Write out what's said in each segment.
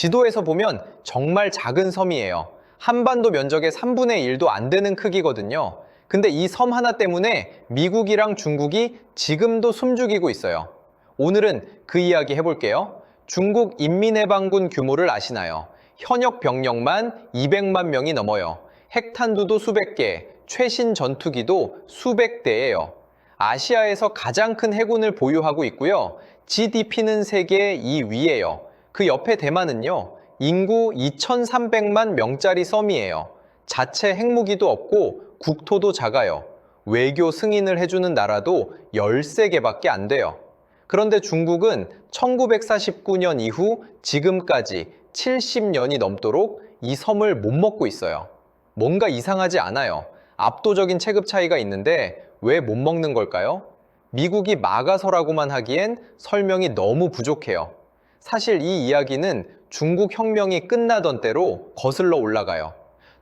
지도에서 보면 정말 작은 섬이에요. 한반도 면적의 3분의 1도 안 되는 크기거든요. 근데 이 섬 하나 때문에 미국이랑 중국이 지금도 숨죽이고 있어요. 오늘은 그 이야기 해볼게요. 중국 인민해방군 규모를 아시나요? 현역 병력만 200만 명이 넘어요. 핵탄두도 수백 개, 최신 전투기도 수백 대예요. 아시아에서 가장 큰 해군을 보유하고 있고요. GDP는 세계 2위예요. 그 옆에 대만은요, 인구 2,300만 명짜리 섬이에요. 자체 핵무기도 없고 국토도 작아요. 외교 승인을 해주는 나라도 13개밖에 안 돼요. 그런데 중국은 1949년 이후 지금까지 70년이 넘도록 이 섬을 못 먹고 있어요. 뭔가 이상하지 않아요. 압도적인 체급 차이가 있는데 왜 못 먹는 걸까요? 미국이 막아서라고만 하기엔 설명이 너무 부족해요. 사실 이 이야기는 중국 혁명이 끝나던 때로 거슬러 올라가요.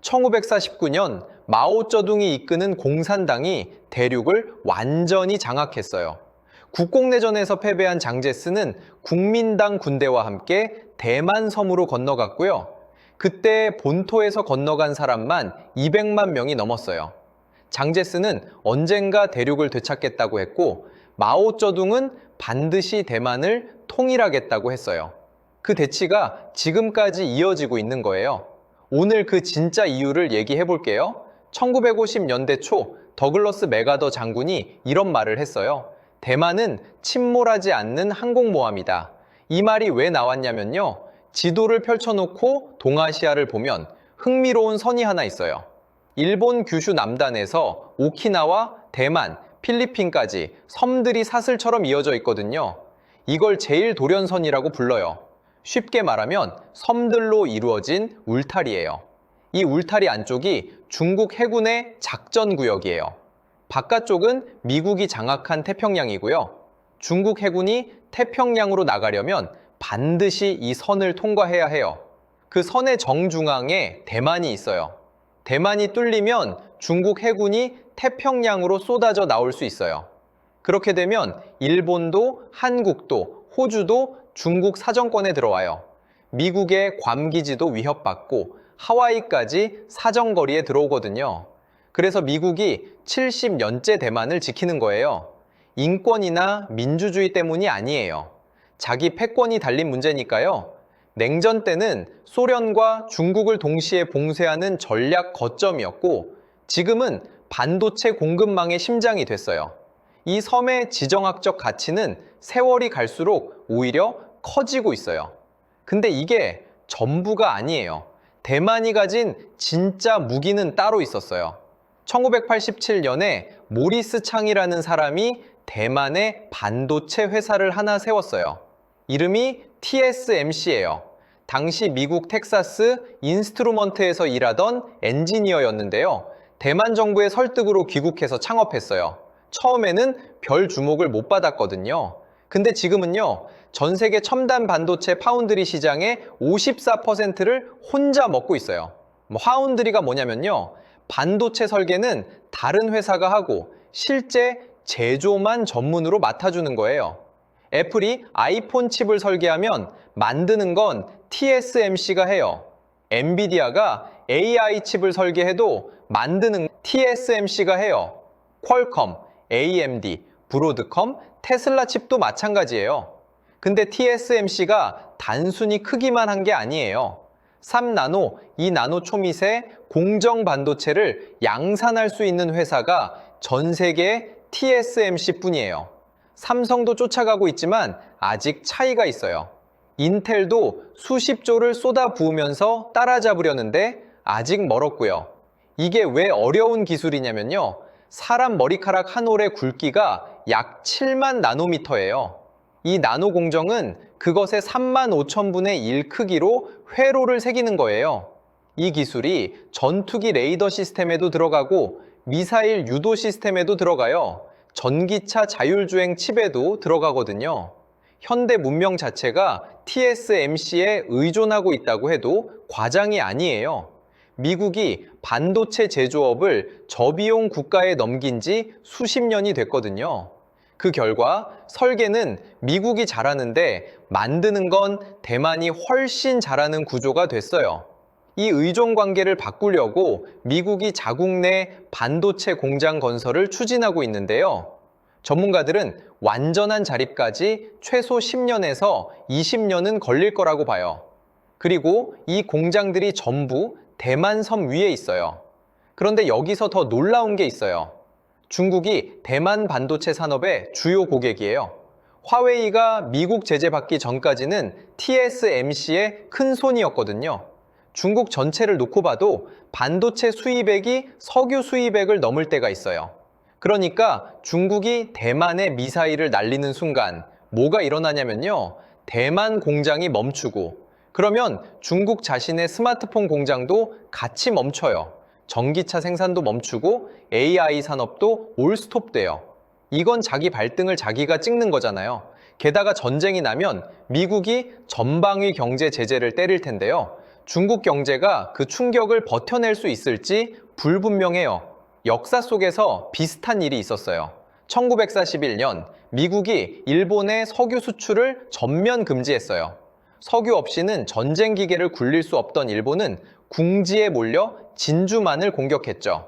1949년 마오쩌둥이 이끄는 공산당이 대륙을 완전히 장악했어요. 국공내전에서 패배한 장제스는 국민당 군대와 함께 대만 섬으로 건너갔고요. 그때 본토에서 건너간 사람만 200만 명이 넘었어요. 장제스는 언젠가 대륙을 되찾겠다고 했고 마오쩌둥은 반드시 대만을 통일하겠다고 했어요. 그 대치가 지금까지 이어지고 있는 거예요. 오늘 그 진짜 이유를 얘기해 볼게요. 1950년대 초 더글러스 맥아더 장군이 이런 말을 했어요. 대만은 침몰하지 않는 항공모함이다. 이 말이 왜 나왔냐면요. 지도를 펼쳐놓고 동아시아를 보면 흥미로운 선이 하나 있어요. 일본 규슈 남단에서 오키나와, 대만, 필리핀까지 섬들이 사슬처럼 이어져 있거든요. 이걸 제일도련선이라고 불러요. 쉽게 말하면 섬들로 이루어진 울타리예요. 이 울타리 안쪽이 중국 해군의 작전구역이에요. 바깥쪽은 미국이 장악한 태평양이고요. 중국 해군이 태평양으로 나가려면 반드시 이 선을 통과해야 해요. 그 선의 정중앙에 대만이 있어요. 대만이 뚫리면 중국 해군이 태평양으로 쏟아져 나올 수 있어요. 그렇게 되면 일본도, 한국도, 호주도 중국 사정권에 들어와요. 미국의 괌 기지도 위협받고 하와이까지 사정거리에 들어오거든요. 그래서 미국이 70년째 대만을 지키는 거예요. 인권이나 민주주의 때문이 아니에요. 자기 패권이 달린 문제니까요. 냉전 때는 소련과 중국을 동시에 봉쇄하는 전략 거점이었고 지금은 반도체 공급망의 심장이 됐어요. 이 섬의 지정학적 가치는 세월이 갈수록 오히려 커지고 있어요. 근데 이게 전부가 아니에요. 대만이 가진 진짜 무기는 따로 있었어요. 1987년에 모리스 창이라는 사람이 대만에 반도체 회사를 하나 세웠어요. 이름이 TSMC예요. 당시 미국 텍사스 인스트루먼트에서 일하던 엔지니어였는데요. 대만 정부의 설득으로 귀국해서 창업했어요. 처음에는 별 주목을 못 받았거든요. 근데 지금은요, 전 세계 첨단 반도체 파운드리 시장의 54%를 혼자 먹고 있어요. 파운드리가 뭐냐면요, 반도체 설계는 다른 회사가 하고 실제 제조만 전문으로 맡아주는 거예요. 애플이 아이폰 칩을 설계하면 만드는 건 TSMC가 해요. 엔비디아가 AI 칩을 설계해도 만드는 TSMC가 해요. 퀄컴, AMD, 브로드컴, 테슬라 칩도 마찬가지예요. 근데 TSMC가 단순히 크기만 한 게 아니에요. 3나노, 2나노 초미세 공정 반도체를 양산할 수 있는 회사가 전 세계에 TSMC 뿐이에요. 삼성도 쫓아가고 있지만 아직 차이가 있어요. 인텔도 수십조를 쏟아 부으면서 따라잡으려는데 아직 멀었고요. 이게 왜 어려운 기술이냐면요. 사람 머리카락 한 올의 굵기가 약 7만 나노미터예요. 이 나노 공정은 그것의 3만 5천분의 1 크기로 회로를 새기는 거예요. 이 기술이 전투기 레이더 시스템에도 들어가고 미사일 유도 시스템에도 들어가요. 전기차 자율주행 칩에도 들어가거든요. 현대 문명 자체가 TSMC에 의존하고 있다고 해도 과장이 아니에요. 미국이 반도체 제조업을 저비용 국가에 넘긴 지 수십 년이 됐거든요. 그 결과 설계는 미국이 잘하는데 만드는 건 대만이 훨씬 잘하는 구조가 됐어요. 이 의존 관계를 바꾸려고 미국이 자국 내 반도체 공장 건설을 추진하고 있는데요. 전문가들은 완전한 자립까지 최소 10년에서 20년은 걸릴 거라고 봐요. 그리고 이 공장들이 전부 대만 섬 위에 있어요. 그런데 여기서 더 놀라운 게 있어요. 중국이 대만 반도체 산업의 주요 고객이에요. 화웨이가 미국 제재 받기 전까지는 TSMC의 큰 손이었거든요. 중국 전체를 놓고 봐도 반도체 수입액이 석유 수입액을 넘을 때가 있어요. 그러니까 중국이 대만에 미사일을 날리는 순간 뭐가 일어나냐면요. 대만 공장이 멈추고 그러면 중국 자신의 스마트폰 공장도 같이 멈춰요. 전기차 생산도 멈추고 AI 산업도 올스톱돼요. 이건 자기 발등을 자기가 찍는 거잖아요. 게다가 전쟁이 나면 미국이 전방위 경제 제재를 때릴 텐데요. 중국 경제가 그 충격을 버텨낼 수 있을지 불분명해요. 역사 속에서 비슷한 일이 있었어요. 1941년 미국이 일본의 석유 수출을 전면 금지했어요. 석유 없이는 전쟁 기계를 굴릴 수 없던 일본은 궁지에 몰려 진주만을 공격했죠.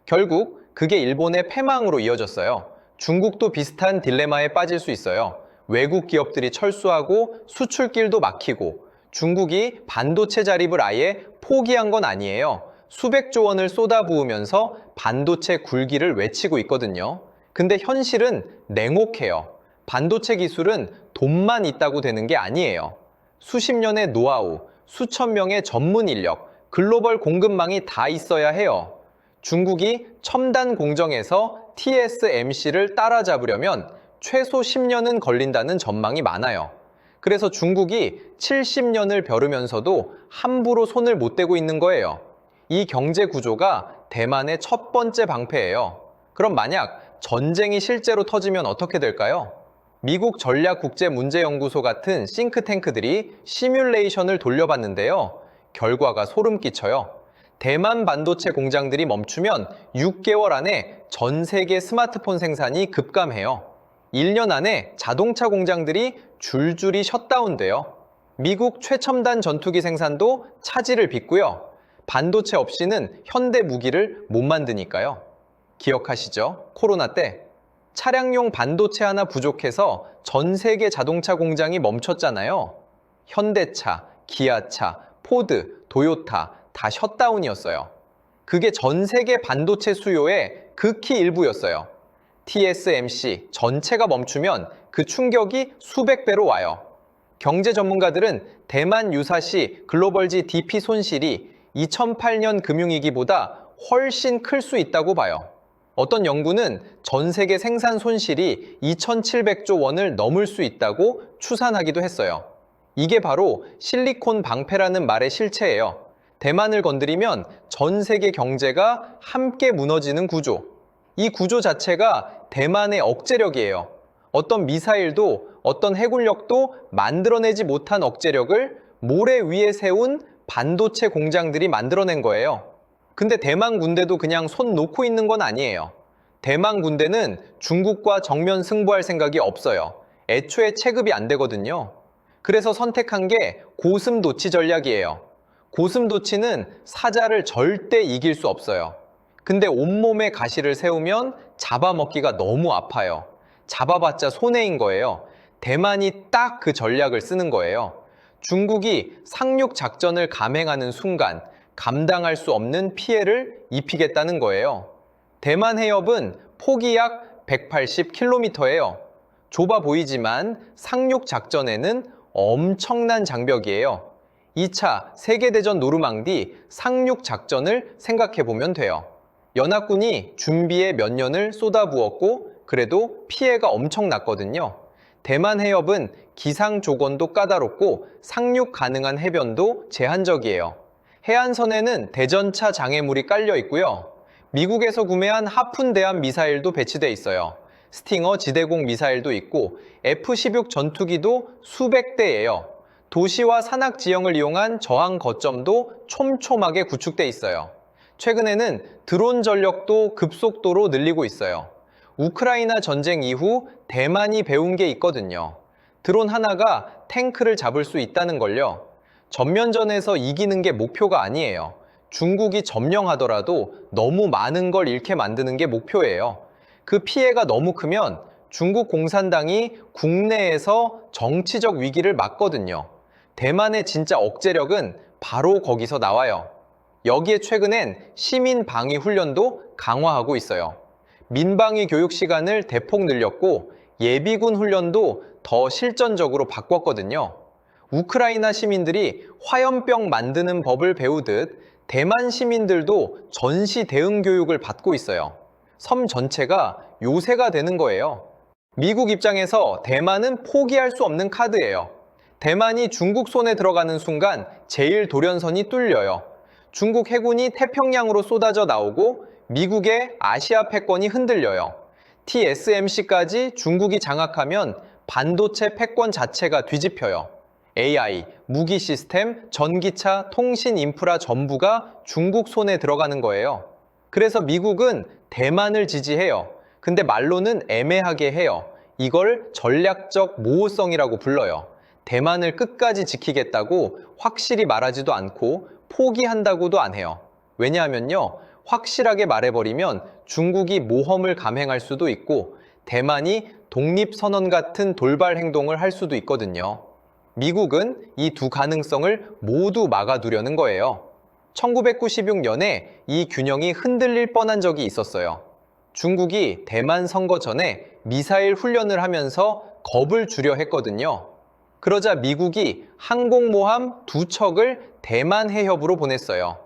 결국 그게 일본의 패망으로 이어졌어요. 중국도 비슷한 딜레마에 빠질 수 있어요. 외국 기업들이 철수하고 수출길도 막히고 중국이 반도체 자립을 아예 포기한 건 아니에요. 수백조 원을 쏟아부으면서 반도체 굴기를 외치고 있거든요. 근데 현실은 냉혹해요. 반도체 기술은 돈만 있다고 되는 게 아니에요. 수십 년의 노하우, 수천 명의 전문 인력, 글로벌 공급망이 다 있어야 해요. 중국이 첨단 공정에서 TSMC를 따라잡으려면 최소 10년은 걸린다는 전망이 많아요. 그래서 중국이 70년을 벼르면서도 함부로 손을 못 대고 있는 거예요. 이 경제 구조가 대만의 첫 번째 방패예요. 그럼 만약 전쟁이 실제로 터지면 어떻게 될까요? 미국 전략국제문제연구소 같은 싱크탱크들이 시뮬레이션을 돌려봤는데요. 결과가 소름 끼쳐요. 대만 반도체 공장들이 멈추면 6개월 안에 전 세계 스마트폰 생산이 급감해요. 1년 안에 자동차 공장들이 줄줄이 셧다운돼요. 미국 최첨단 전투기 생산도 차질을 빚고요. 반도체 없이는 현대 무기를 못 만드니까요. 기억하시죠? 코로나 때 차량용 반도체 하나 부족해서 전 세계 자동차 공장이 멈췄잖아요. 현대차, 기아차, 포드, 도요타 다 셧다운이었어요. 그게 전 세계 반도체 수요의 극히 일부였어요. TSMC 전체가 멈추면 그 충격이 수백 배로 와요. 경제 전문가들은 대만 유사시 글로벌지 DP 손실이 2008년 금융위기보다 훨씬 클 수 있다고 봐요. 어떤 연구는 전 세계 생산 손실이 2,700조 원을 넘을 수 있다고 추산하기도 했어요. 이게 바로 실리콘 방패라는 말의 실체예요. 대만을 건드리면 전 세계 경제가 함께 무너지는 구조. 이 구조 자체가 대만의 억제력이에요. 어떤 미사일도 어떤 해군력도 만들어내지 못한 억제력을 모래 위에 세운 반도체 공장들이 만들어낸 거예요. 근데 대만 군대도 그냥 손 놓고 있는 건 아니에요. 대만 군대는 중국과 정면 승부할 생각이 없어요. 애초에 체급이 안 되거든요. 그래서 선택한 게 고슴도치 전략이에요. 고슴도치는 사자를 절대 이길 수 없어요. 근데 온몸에 가시를 세우면 잡아먹기가 너무 아파요. 잡아봤자 손해인 거예요. 대만이 딱 그 전략을 쓰는 거예요. 중국이 상륙 작전을 감행하는 순간 감당할 수 없는 피해를 입히겠다는 거예요. 대만 해협은 폭이 약 180km예요. 좁아 보이지만 상륙 작전에는 엄청난 장벽이에요. 2차 세계대전 노르망디 상륙 작전을 생각해 보면 돼요. 연합군이 준비에 몇 년을 쏟아부었고 그래도 피해가 엄청났거든요. 대만 해협은 기상 조건도 까다롭고 상륙 가능한 해변도 제한적이에요. 해안선에는 대전차 장애물이 깔려 있고요. 미국에서 구매한 하푼 대함 미사일도 배치돼 있어요. 스팅어 지대공 미사일도 있고 F-16 전투기도 수백 대예요. 도시와 산악 지형을 이용한 저항 거점도 촘촘하게 구축돼 있어요. 최근에는 드론 전력도 급속도로 늘리고 있어요. 우크라이나 전쟁 이후 대만이 배운 게 있거든요. 드론 하나가 탱크를 잡을 수 있다는 걸요. 전면전에서 이기는 게 목표가 아니에요. 중국이 점령하더라도 너무 많은 걸 잃게 만드는 게 목표예요. 그 피해가 너무 크면 중국 공산당이 국내에서 정치적 위기를 맞거든요. 대만의 진짜 억제력은 바로 거기서 나와요. 여기에 최근엔 시민 방위 훈련도 강화하고 있어요. 민방위 교육 시간을 대폭 늘렸고 예비군 훈련도 더 실전적으로 바꿨거든요. 우크라이나 시민들이 화염병 만드는 법을 배우듯 대만 시민들도 전시 대응 교육을 받고 있어요. 섬 전체가 요새가 되는 거예요. 미국 입장에서 대만은 포기할 수 없는 카드예요. 대만이 중국 손에 들어가는 순간 제1도련선이 뚫려요. 중국 해군이 태평양으로 쏟아져 나오고 미국의 아시아 패권이 흔들려요. TSMC까지 중국이 장악하면 반도체 패권 자체가 뒤집혀요. AI, 무기 시스템, 전기차, 통신 인프라 전부가 중국 손에 들어가는 거예요. 그래서 미국은 대만을 지지해요. 근데 말로는 애매하게 해요. 이걸 전략적 모호성이라고 불러요. 대만을 끝까지 지키겠다고 확실히 말하지도 않고 포기한다고도 안 해요. 왜냐하면요, 확실하게 말해버리면 중국이 모험을 감행할 수도 있고 대만이 독립선언 같은 돌발 행동을 할 수도 있거든요. 미국은 이 두 가능성을 모두 막아두려는 거예요. 1996년에 이 균형이 흔들릴 뻔한 적이 있었어요. 중국이 대만 선거 전에 미사일 훈련을 하면서 겁을 주려 했거든요. 그러자 미국이 항공모함 2척을 대만 해협으로 보냈어요.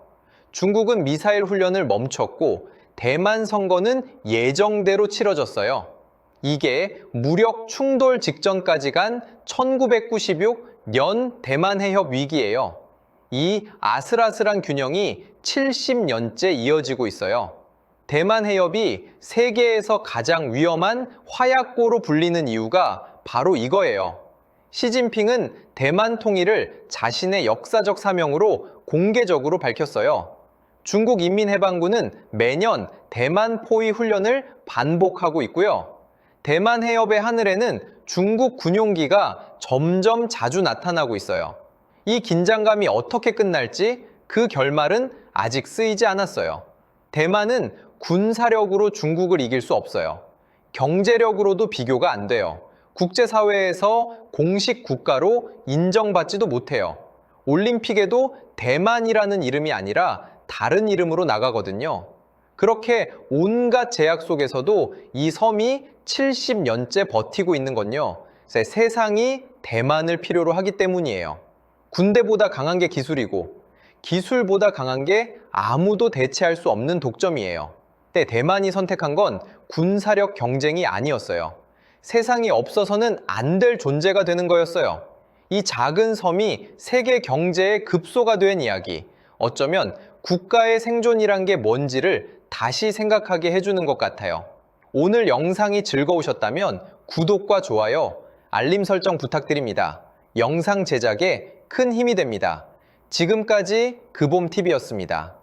중국은 미사일 훈련을 멈췄고 대만 선거는 예정대로 치러졌어요. 이게 무력 충돌 직전까지 간 1996년 대만 해협 위기예요. 이 아슬아슬한 균형이 70년째 이어지고 있어요. 대만 해협이 세계에서 가장 위험한 화약고로 불리는 이유가 바로 이거예요. 시진핑은 대만 통일을 자신의 역사적 사명으로 공개적으로 밝혔어요. 중국 인민해방군은 매년 대만 포위 훈련을 반복하고 있고요. 대만 해협의 하늘에는 중국 군용기가 점점 자주 나타나고 있어요. 이 긴장감이 어떻게 끝날지 그 결말은 아직 쓰이지 않았어요. 대만은 군사력으로 중국을 이길 수 없어요. 경제력으로도 비교가 안 돼요. 국제사회에서 공식 국가로 인정받지도 못해요. 올림픽에도 대만이라는 이름이 아니라 다른 이름으로 나가거든요. 그렇게 온갖 제약 속에서도 이 섬이 70년째 버티고 있는 건요, 세상이 대만을 필요로 하기 때문이에요. 군대보다 강한 게 기술이고 기술보다 강한 게 아무도 대체할 수 없는 독점이에요. 근데 대만이 선택한 건 군사력 경쟁이 아니었어요. 세상이 없어서는 안 될 존재가 되는 거였어요. 이 작은 섬이 세계 경제의 급소가 된 이야기, 어쩌면 국가의 생존이란 게 뭔지를 다시 생각하게 해주는 것 같아요. 오늘 영상이 즐거우셨다면 구독과 좋아요, 알림 설정 부탁드립니다. 영상 제작에 큰 힘이 됩니다. 지금까지 그봄TV였습니다.